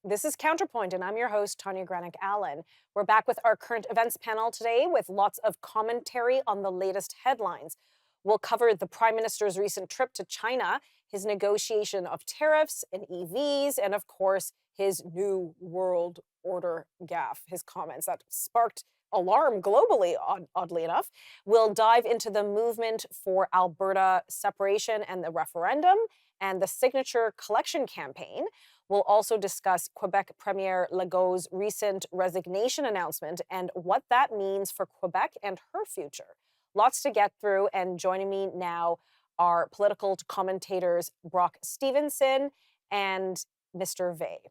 This is Counterpoint, and I'm your host, Tanya Granic Allen. We're back with our current events panel today with lots of commentary on the latest headlines. We'll cover the Prime Minister's recent trip to China, his negotiation of tariffs and EVs, and of course, his New World Order gaffe, his comments that sparked alarm globally, oddly enough. We'll dive into the movement for Alberta separation and the referendum and the signature collection campaign. We'll also discuss Quebec Premier Legault's recent resignation announcement and what that means for Quebec and her future. Lots to get through, and joining me now are political commentators Brock Stephenson and Mr. Vegh.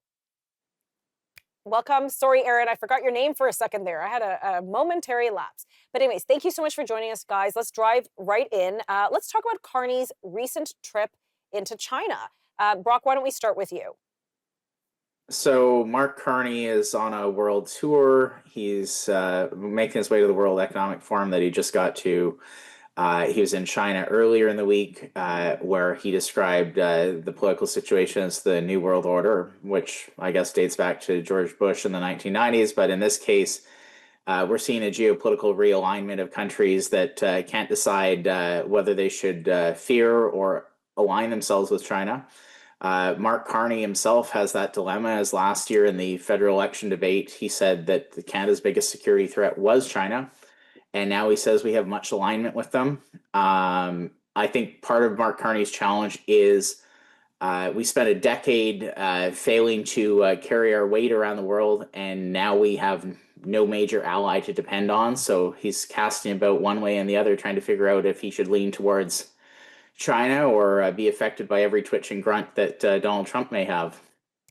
Welcome. Sorry, Aaron, I forgot your name for a second there. I had a momentary lapse. But anyways, thank you so much for joining us, guys. Let's drive right in. Let's talk about Carney's recent trip into China. Brock, why don't we start with you? So Mark Carney is on a world tour. He's making his way to the World Economic Forum that he just got to. He was in China earlier in the week, where he described the political situation as the New World Order, which I guess dates back to George Bush in the 1990s. But in this case, we're seeing a geopolitical realignment of countries that can't decide whether they should fear or align themselves with China. Mark Carney himself has that dilemma, as last year in the federal election debate, he said that Canada's biggest security threat was China. And now he says we have much alignment with them. I think part of Mark Carney's challenge is we spent a decade failing to carry our weight around the world, and now we have no major ally to depend on. So he's casting about one way and the other, trying to figure out if he should lean towards China or be affected by every twitch and grunt that Donald Trump may have.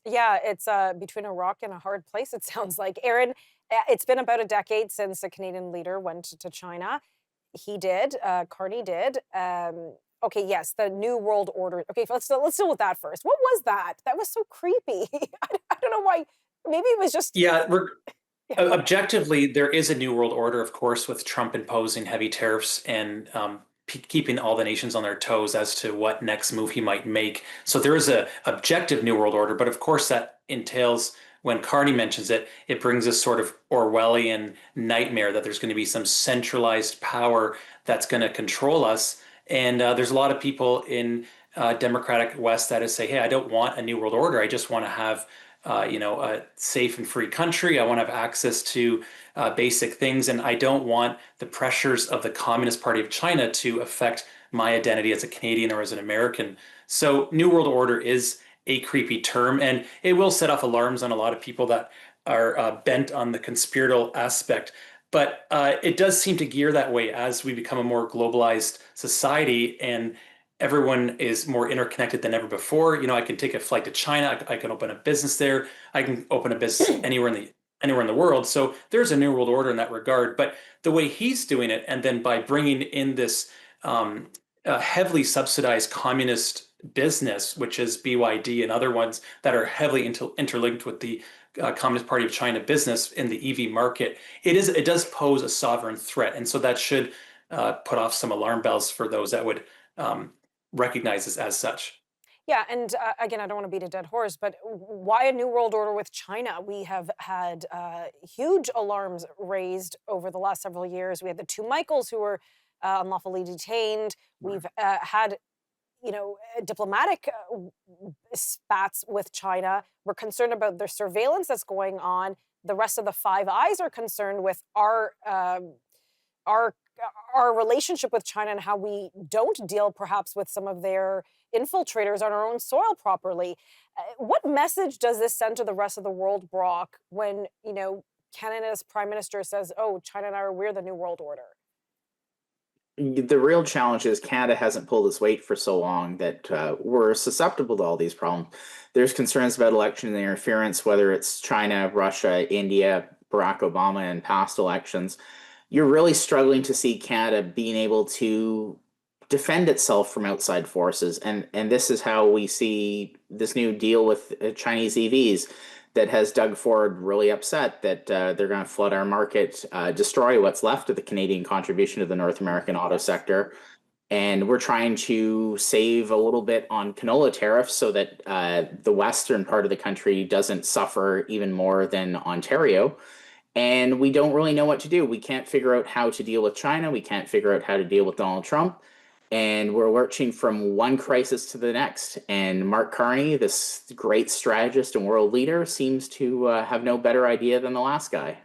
Yeah, it's between a rock and a hard place, it sounds like. Aaron, it's been about a decade since a Canadian leader went to China. He did, Carney did. Okay, yes, the New World Order. Okay, let's deal with that first. What was that? That was so creepy. I don't know why. Maybe it was just. Yeah, Yeah, go ahead. objectively, there is a new world order, of course, with Trump imposing heavy tariffs and keeping all the nations on their toes as to what next move he might make. So there is a objective new world order, but of course that entails, when Carney mentions it, it brings this sort of Orwellian nightmare that there's going to be some centralized power that's going to control us. And there's a lot of people in Democratic West that say, "Hey, I don't want a new world order. I just want to have a safe and free country. I want to have access to basic things, and I don't want the pressures of the Communist Party of China to affect my identity as a Canadian or as an American." So, New World Order is a creepy term, and it will set off alarms on a lot of people that are bent on the conspiratorial aspect. But it does seem to gear that way as we become a more globalized society, and everyone is more interconnected than ever before. I can take a flight to China. I can open a business there. I can open a business anywhere in the world. So there's a new world order in that regard. But the way he's doing it, and then by bringing in this heavily subsidized communist business, which is BYD and other ones that are heavily interlinked with the Communist Party of China business in the EV market, it does pose a sovereign threat, and so that should put off some alarm bells for those that would recognizes as such. Yeah, and again, I don't want to beat a dead horse, but why a new world order with China? We have had huge alarms raised over the last several years. We had the two Michaels who were unlawfully detained. We've had, diplomatic spats with China. We're concerned about their surveillance that's going on. The rest of the Five Eyes are concerned with our our relationship with China and how we don't deal perhaps with some of their infiltrators on our own soil properly. What message does this send to the rest of the world, Brock, when, Canada's prime minister says, "Oh, China and we're the new world order"? The real challenge is Canada hasn't pulled its weight for so long that we're susceptible to all these problems. There's concerns about election interference, whether it's China, Russia, India, Barack Obama, and past elections. You're really struggling to see Canada being able to defend itself from outside forces. And this is how we see this new deal with Chinese EVs that has Doug Ford really upset that they're going to flood our market, destroy what's left of the Canadian contribution to the North American auto sector. And we're trying to save a little bit on canola tariffs so that the western part of the country doesn't suffer even more than Ontario. And we don't really know what to do. We can't figure out how to deal with China. We can't figure out how to deal with Donald Trump. And we're lurching from one crisis to the next. And Mark Carney, this great strategist and world leader, seems to have no better idea than the last guy.